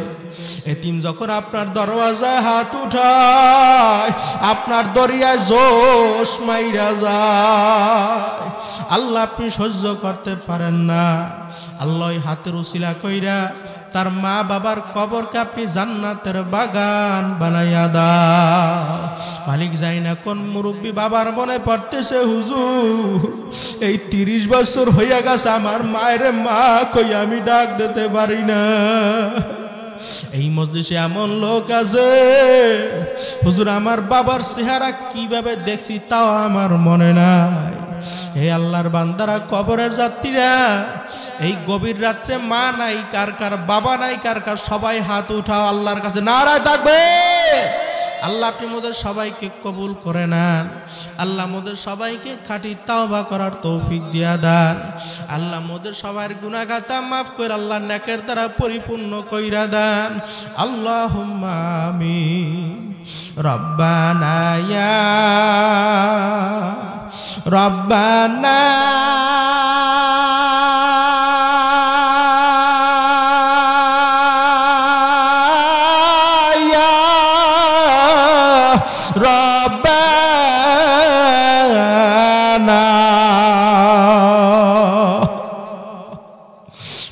এতিম যখন আপনার দরওয়াজায় হাত উঠায় আপনার দরিয়ায় জোশ মাইরা যায়, আল্লাহ আপনি সহ্য করতে পারেন না। আল্লাহ হাতের উসিলা কইরা তার মা বাবার কবরকে আপনি জান্নাতের বাগান বানাইয়া দাও। মালিক জানি না কোন মুরব্বী বাবার মনে পড়তেছে হুজুর এই 30 বছর হইয়া গেছে আমার মায়ের মা কই আমি ডাক দিতে পারি না। এই মজলিসে এমন লোক আছে হুজুর আমার বাবার চেহারা কিভাবে দেখছি তাও আমার মনে নাই। হে আল্লাহর বান্দারা, কবরের যাত্রীরা, এই গভীর রাত্রে মা নাই কার কার, বাবা নাই কার কার, সবাই হাত উঠাও আল্লাহর কাছে, নারায়ে তাকবীর। আল্লাহ আপনি মোদের সবাইকে কবুল করে নেন। আল্লাহ মোদের সবাইকে খাঁটি তাওবা করার তৌফিক দিয়া দেন। আল্লাহ মোদের সবার গুনাহগাতা মাফ করে আল্লাহ নেকের দ্বারা পরিপূর্ণ কইরা দেন। আল্লাহুম্মা আমিন। রব্বানা ইয়া রব্বানা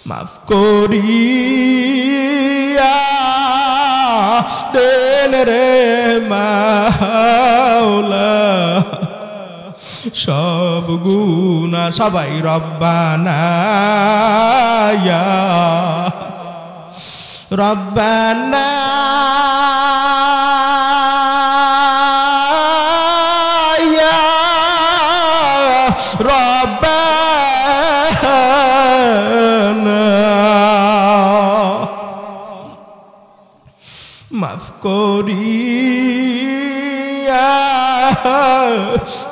মাফ করিয়া দেন রে মাওলা সব গুনাহ সবাই রব্বানা ইয়া রব্বানা ইয়া রব্বানা মাফ করিয়া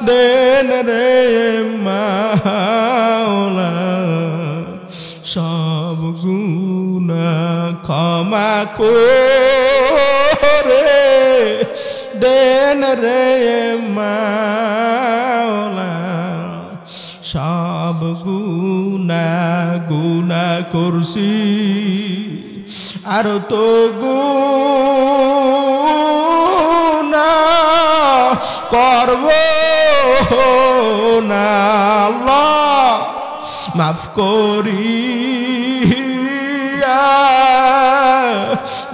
দেন রে মাওলা সব গুনাহ ক্ষমা করে দেন রে মাওলা সব গুনাহ করছি আর তো গুনাহ করব না আল্লাহ মাফ করিয়া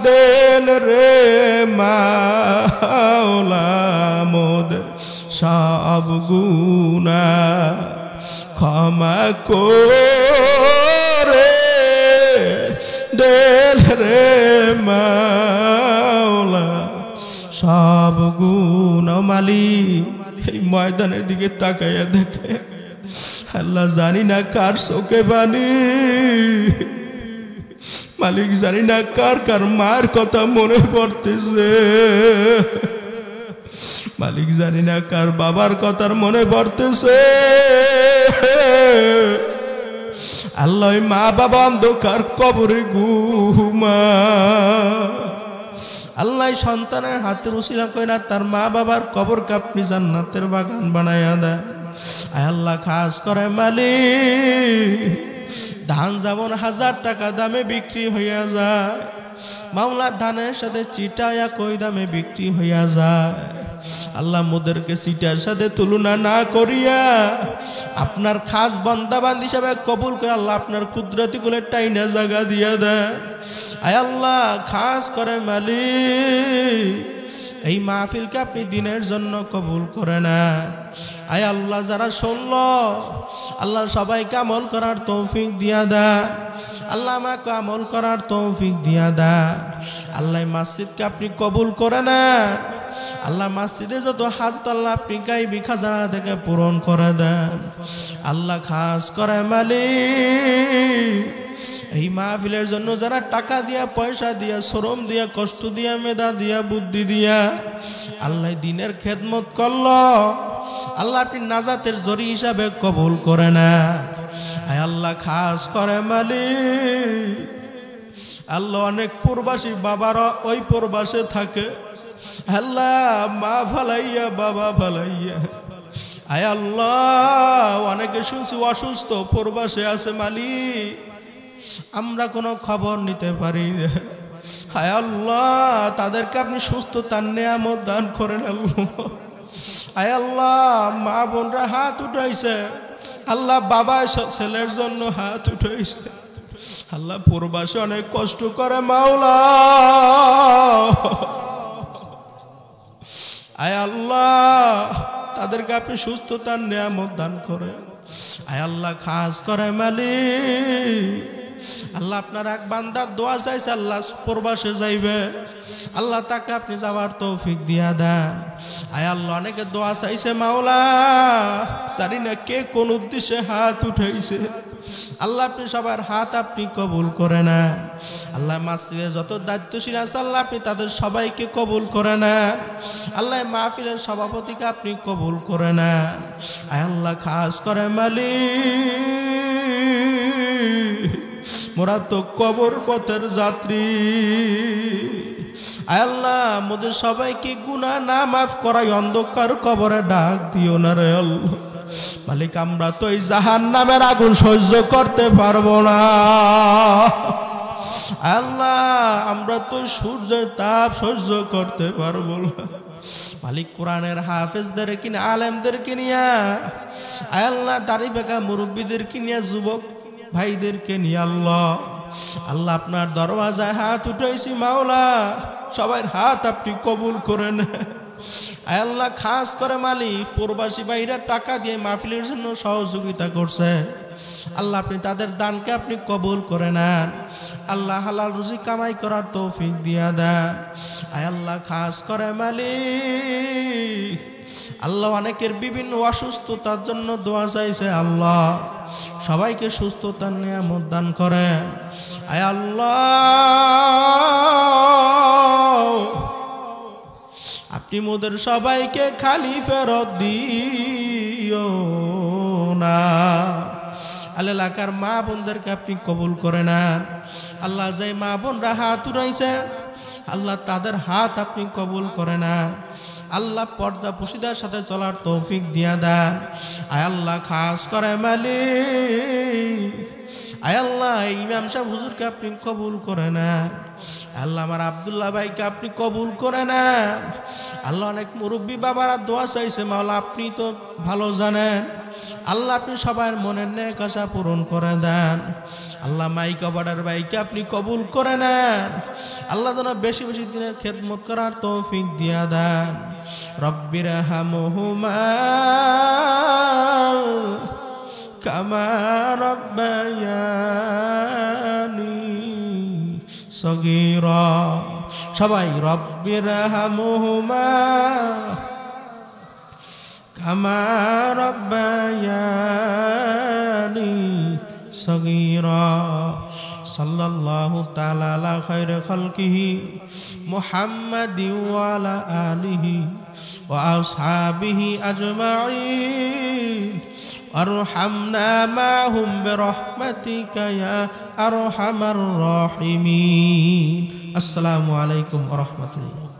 দেন রে মাওলা মোদের সব গুনাহ ক্ষমা করে দেন রে মাওলা সব গুনাহ মালিক এই ময়দানের দিকে তাকাইয়া দেখে আল্লাহ জানি না কার চোখে পানি মালিক জানি না কার কার মার কথা মনে পড়তেছে মালিক জানি না কার বাবার কথা মনে পড়তেছে আল্লাহ মা বাবা অন্ধকার কবরে ঘুমা আল্লাহ সন্তানের হাতের উসিলা কইরা তার মা বাবার কবরকে আপনি জান্নাতের বাগান বানায়া দেন। আয় আল্লাহ খাস করে মালিক ধান যেমন 1000 টাকা দামে বিক্রি হইয়া যায় মাওলা ধানের সাথে চিটায়া কই দামে বিক্রি হইয়া যায় আল্লাহ মোদেরকে চিটার সাথে তুলনা না করিয়া আপনার খাস বান্দাবান্দি হিসেবে কবুল করে আল্লাহ আপনার কুদরতি কোলে টাইনা জায়গা দিয়া দেন। আয় আল্লাহ খাস করে মালিক এই মাহফিলকে আপনি দিনের জন্য কবুল করে নেন। আয় আল্লাহ যারা শুনল আল্লাহ সবাইকে আমল করার তৌফিক দিয়া দেন। আল্লাহ আমাকে আমল করার তৌফিক দিয়া দেন। আল্লাহ মসজিদকে আপনি কবুল করে নেন। আল্লাহ মসজিদে যত হাজত আল্লাহ আপনি গায়বী খাজানা থেকে পূরণ করে দেন। আল্লাহ খাস করে মালিক এই মাহফিলের জন্য যারা টাকা দিয়া পয়সা দিয়া শ্রম দিয়া কষ্ট দিয়া মেধা দিয়া বুদ্ধি দিয়া আল্লাহ দিনের খেদমত করল আল্লাহ আপনি নাজাতের জরি হিসাবে কবুল করে না। আয় আল্লাহ খাস করে মালিক আল্লাহ অনেক প্রবাসী বাবারা ওই প্রবাসে থাকে আল্লাহ মা ভালাইয়া বাবা ভালাইয়া আয় আল্লাহ অনেকে শুনছি অসুস্থ প্রবাসে আছে মালিক আমরা কোনো খবর নিতে পারি না। হায় আল্লাহ তাদেরকে আপনি সুস্থতার নেয়ামত দান করেন আল্লাহ। হায় আল্লাহ মা বোনরা হাত উঠাইছে আল্লাহ বাবা ছেলের জন্য হাত উঠাইছে আল্লাহ প্রবাসে অনেক কষ্ট করে মাওলা। আয় আল্লাহ তাদেরকে আপনি সুস্থতার নেয়ামত দান করেন। আয় আল্লাহ খাস করে মালিক আল্লাহ আপনার এক বান্দার দোয়া চাইছে, আল্লাহ প্রবাসে যাইবে, আল্লাহ তাকে আপনি যাওয়ার তৌফিক দিয়া দেন। আয় আল্লাহ অনেকে দোয়া চাইছে মাওলা, জানি না কে কোন উদ্দেশ্যে হাত উঠাইছে, আল্লাহ আপনি সবার হাত আপনি কবুল করে নেন। আল্লাহ মাসজিদে যত দায়িত্বশীল আছে আল্লাহ আপনি তাদের সবাইকে কবুল করে নেন। আল্লাহ মাহফিলের সভাপতিকে আপনি কবুল করে নেন। আয় আল্লাহ খাস করে মালিক, মোরা তো কবর পথের যাত্রী, আয় আল্লাহ মোদের সবাইকে গুনাহ না মাফ করাই অন্ধকার কবরে ডাক দিও না রে আল্লাহ। মালিক আমরা তো এই জাহান্নামের আগুন সহ্য করতে পারবো না আল্লাহ, আমরা তো সূর্যের তাপ সহ্য করতে পারবো না। মালিক কোরআনের হাফেজদের কিনে আলেমদেরকে নিয়ে, আয় আল্লাহ দাড়ি বেকা মুরব্বীদেরকে নিয়ে, যুবক ভাইদেরকে নিয়ে আল্লাহ আল্লাহ আপনার দরওয়াজায় হাত উঠাইছি মাওলা, সবার হাত আপনি কবুল করে নেন। আয় আল্লাহ খাস করে মালিক প্রবাসী ভাইরা টাকা দিয়ে মাহফিলের জন্য সহযোগিতা করছে, আল্লাহ আপনি তাদের দানকে আপনি কবুল করে নেন। আল্লাহ হালাল রুজি কামাই করার তৌফিক দিয়া দেন। আয় আল্লাহ খাস করে মালিক আল্লাহ অনেকের বিভিন্ন অসুস্থতার জন্য দোয়া চাইছে, আল্লাহ সবাইকে সুস্থতার নিয়ামত দান করেন। আয় আল্লাহ আপনি মোদের সবাইকে খালি ফেরত দিও না। আল্লাহ এলাকার মা বোনদেরকে আপনি কবুল করে নেন। আল্লাহ যে মা বোনরা হাত উঠাইছে আল্লাহ তাদের হাত আপনি কবুল করে নেন। আল্লাহ পর্দা পুশিদার সাথে চলার তৌফিক দিয়া দেন। আয় আল্লাহ খাস করে মালিক আয় আল্লাহ ইমাম সাহেব হুজুরকে আপনি কবুল করে নেন। আল্লাহ আমার আব্দুল্লাহ ভাইকে আপনি কবুল করে নেন। আল্লাহ অনেক মুরব্বী বাবারা দোয়া চাইছে মাওলা, আপনি তো ভালো জানেন, আল্লাহ আপনি সবার মনের নেক আশা পূরণ করে দেন। আল্লাহ মাইকা বাড়ার ভাইকে আপনি কবুল করে নেন। আল্লাহ যেন বেশি বেশি দিনের খেদমত করার তৌফিক দিয়া দেন। রব্বির হামহুমা কামা রব্বায়ানি সগীরা। সবাই রব্বির হামহুমা কামা রব্বায়ানি সগীরা। সাল্লাল্লাহু তাআলা আলা খায়রি খালকিহি মুহাম্মাদিন ওয়া আলা আলিহি ওয়া আসহাবিহি আজমাইন। আরহামনা মাহুম বিরহমাতিকা ইয়া আরহামার রাহিমিন। আসসালামু আলাইকুম ওয়া রাহমাতুল্লাহ।